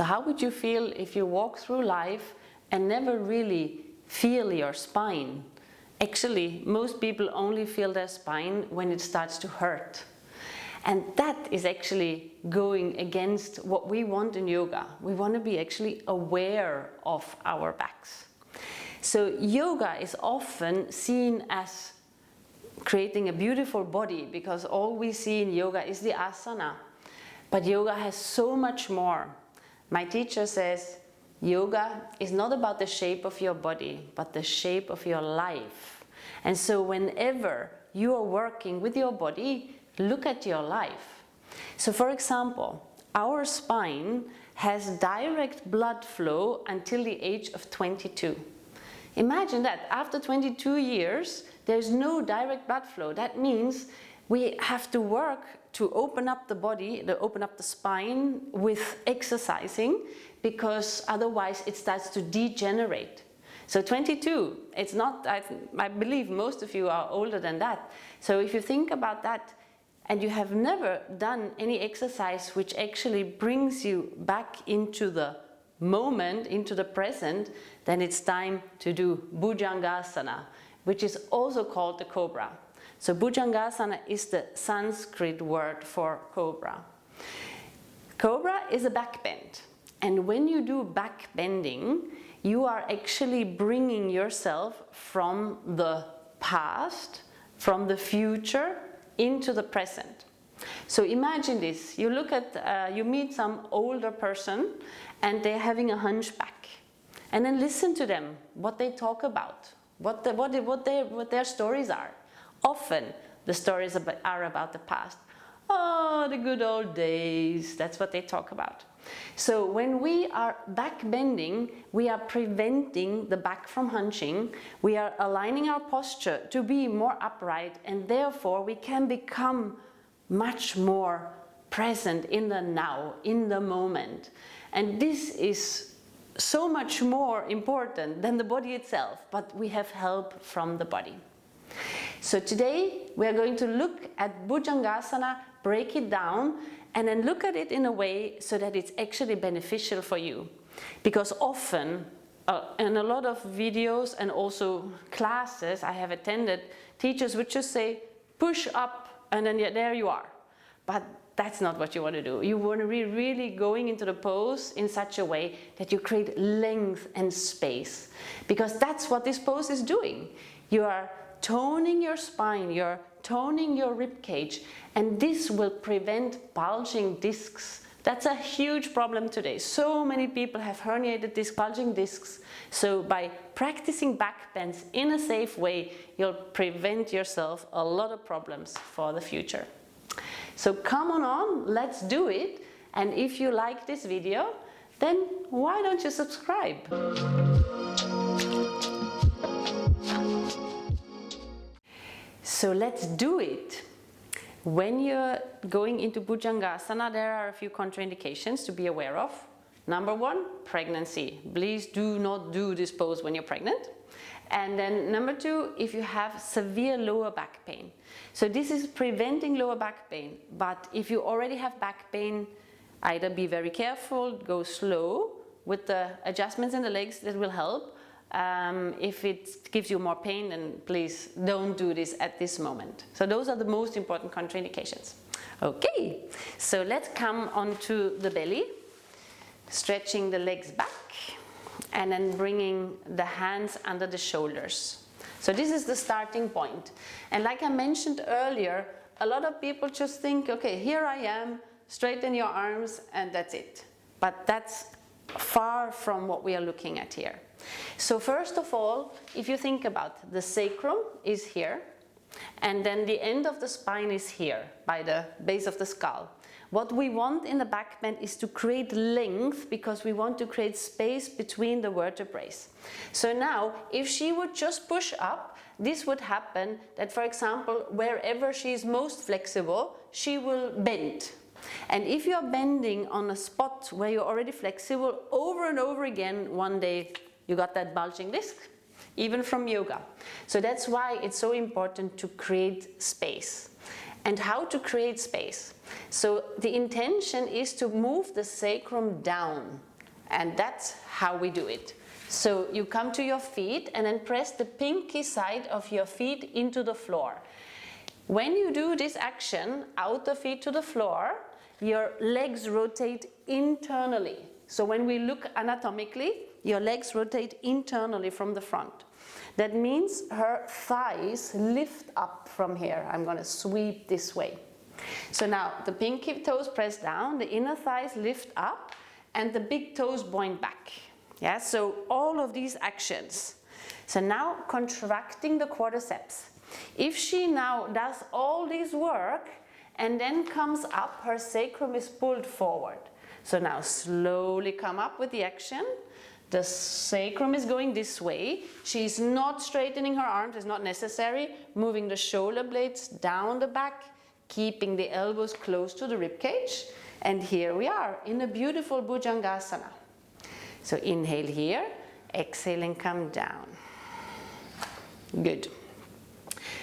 So how would you feel if you walk through life and never really feel your spine? Actually, most people only feel their spine when it starts to hurt. And that is actually going against what we want in yoga. We want to be actually aware of our backs. So yoga is often seen as creating a beautiful body because all we see in yoga is the asana. But yoga has so much more. My teacher says, yoga is not about the shape of your body, but the shape of your life. And so whenever you are working with your body, look at your life. So for example, our spine has direct blood flow until the age of 22. Imagine that, after 22 years, there's no direct blood flow. That means we have to work to open up the body, to open up the spine with exercising, because otherwise it starts to degenerate. So 22, it's not, I believe most of you are older than that. So if you think about that, and you have never done any exercise which actually brings you back into the moment, into the present, then it's time to do bhujangasana, which is also called the cobra. So bhujangasana is the Sanskrit word for cobra. Cobra is a back bend, and when you do back bending, you are actually bringing yourself from the past, from the future, into the present. So imagine this, you look at, you meet some older person and they're having a hunchback, and then listen to them, what they talk about, what their stories are. Often the stories are about the past. Oh, the good old days, that's what they talk about. So when we are back bending, we are preventing the back from hunching, we are aligning our posture to be more upright, and therefore we can become much more present in the now, in the moment. And this is so much more important than the body itself, but we have help from the body. So today we are going to look at bhujangasana, break it down, and then look at it in a way so that it's actually beneficial for you. Because often, in a lot of videos and also classes I have attended, teachers would just say, push up, and then there you are. But that's not what you want to do. You want to be really going into the pose in such a way that you create length and space. Because that's what this pose is doing. You are toning your spine, you're toning your rib cage, and this will prevent bulging discs. That's a huge problem today. So many people have herniated disc, bulging discs. So by practicing back bends in a safe way, you'll prevent yourself a lot of problems for the future. So come on, let's do it. And if you like this video, then why don't you subscribe? So let's do it. When you're going into bhujangasana, there are a few contraindications to be aware of. Number one, pregnancy. Please do not do this pose when you're pregnant. And then number two, if you have severe lower back pain. So this is preventing lower back pain. But if you already have back pain, either be very careful, go slow with the adjustments in the legs, that will help. If it gives you more pain, then please don't do this at this moment. So those are the most important contraindications. Okay, so let's come onto the belly, stretching the legs back, and then bringing the hands under the shoulders. So this is the starting point. And like I mentioned earlier, a lot of people just think, okay, here I am, straighten your arms, and that's it. But that's far from what we are looking at here. So first of all, if you think about the sacrum is here, and then the end of the spine is here by the base of the skull. What we want in the back bend is to create length, because we want to create space between the vertebrae. So now, if she would just push up, this would happen that, for example, wherever she is most flexible, she will bend. And if you are bending on a spot where you're already flexible over and over again, one day you got that bulging disc, even from yoga. So that's why it's so important to create space. And how to create space? So the intention is to move the sacrum down. And that's how we do it. So you come to your feet and then press the pinky side of your feet into the floor. When you do this action, out the feet to the floor, your legs rotate internally. So when we look anatomically, your legs rotate internally from the front. That means her thighs lift up from here. I'm going to sweep this way. So now the pinky toes press down, the inner thighs lift up, and the big toes point back. Yeah, so all of these actions. So now contracting the quadriceps. If she now does all this work and then comes up, her sacrum is pulled forward. So now slowly come up with the action. The sacrum is going this way. She's not straightening her arms, it's not necessary. Moving the shoulder blades down the back, keeping the elbows close to the rib cage. And here we are in a beautiful bhujangasana. So inhale here, exhale and come down. Good.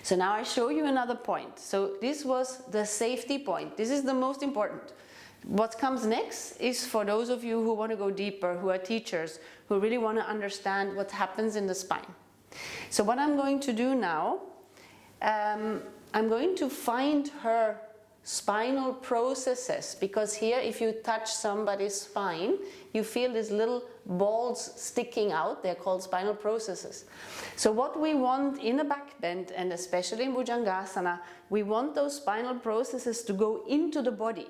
So now I show you another point. So this was the safety point. This is the most important. What comes next is for those of you who want to go deeper, who are teachers, who really want to understand what happens in the spine. So what I'm going to do now, I'm going to find her spinal processes, because here if you touch somebody's spine, you feel these little balls sticking out. They're called spinal processes. So what we want in a back bend, and especially in bhujangasana, we want those spinal processes to go into the body.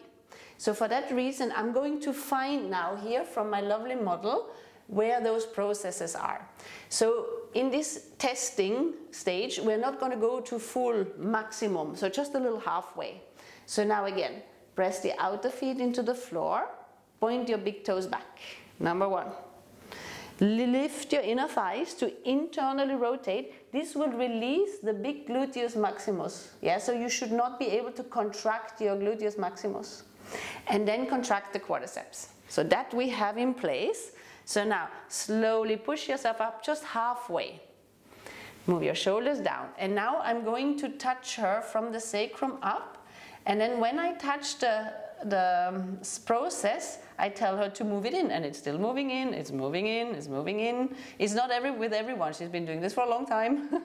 So for that reason, I'm going to find now here from my lovely model where those processes are. So in this testing stage, we're not going to go to full maximum, so just a little halfway. So now again, press the outer feet into the floor, point your big toes back. Number one. Lift your inner thighs to internally rotate. This will release the big gluteus maximus. Yeah, so you should not be able to contract your gluteus maximus. And then contract the quadriceps. So that we have in place. So now slowly push yourself up just halfway. Move your shoulders down. And now I'm going to touch her from the sacrum up. And then when I touch the process, I tell her to move it in, and it's still moving in, it's moving in, it's moving in. It's not with everyone, she's been doing this for a long time.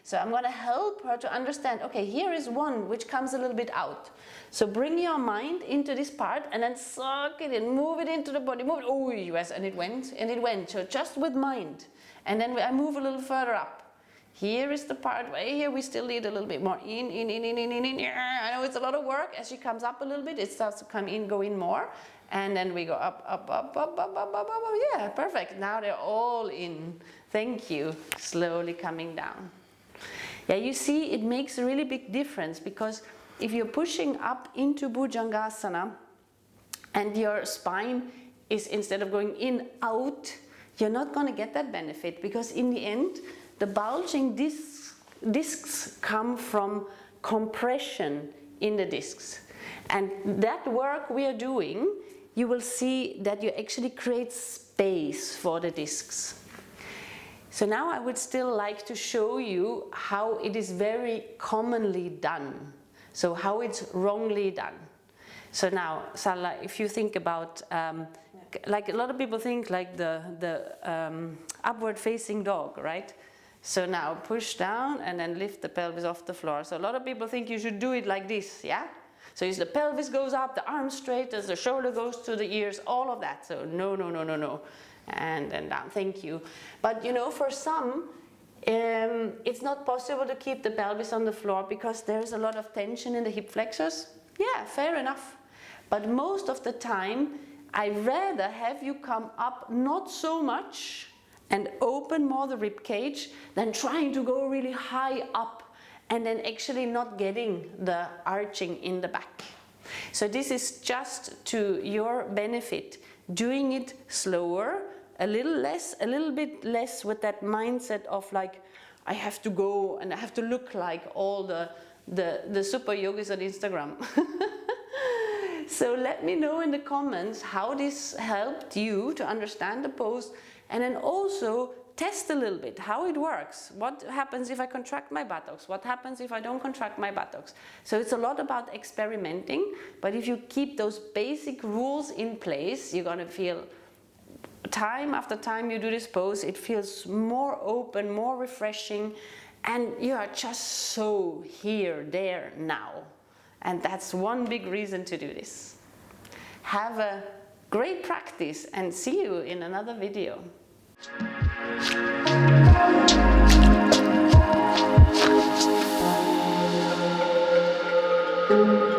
So I'm going to help her to understand, okay, here is one which comes a little bit out. So bring your mind into this part and then suck it in, move it into the body, move it, oh yes, and it went, and it went. So just with mind. And then I move a little further up. Here is the part where here we still need a little bit more in. I know it's a lot of work. As she comes up a little bit, it starts to come in, go in more. And then we go up, up, up, up, up, up, up, up. Yeah, perfect. Now they're all in. Thank you. Slowly coming down. Yeah, you see, it makes a really big difference, because if you're pushing up into bhujangasana and your spine is, instead of going in, out, you're not going to get that benefit, because in the end, the bulging discs come from compression in the discs. And that work we are doing, you will see that you actually create space for the discs. So now I would still like to show you how it is very commonly done. So how it's wrongly done. So now, Sala, if you think about, like a lot of people think like the upward facing dog, right? So now push down and then lift the pelvis off the floor. So a lot of people think you should do it like this, yeah? So the pelvis goes up, the arm straight, as the shoulder goes to the ears, all of that. So no, no, no, no, no. And then down, thank you. But you know, for some, it's not possible to keep the pelvis on the floor because there's a lot of tension in the hip flexors. Yeah, fair enough. But most of the time, I'd rather have you come up not so much and open more the rib cage than trying to go really high up and then actually not getting the arching in the back. So this is just to your benefit, doing it slower, a little bit less with that mindset of like, I have to go and I have to look like all the super yogis on Instagram. So let me know in the comments how this helped you to understand the pose, and then also test a little bit how it works. What happens if I contract my buttocks? What happens if I don't contract my buttocks? So it's a lot about experimenting, but if you keep those basic rules in place, you're going to feel time after time you do this pose, it feels more open, more refreshing, and you are just so here, there, now. And that's one big reason to do this. Have a great practice and see you in another video. Thank you.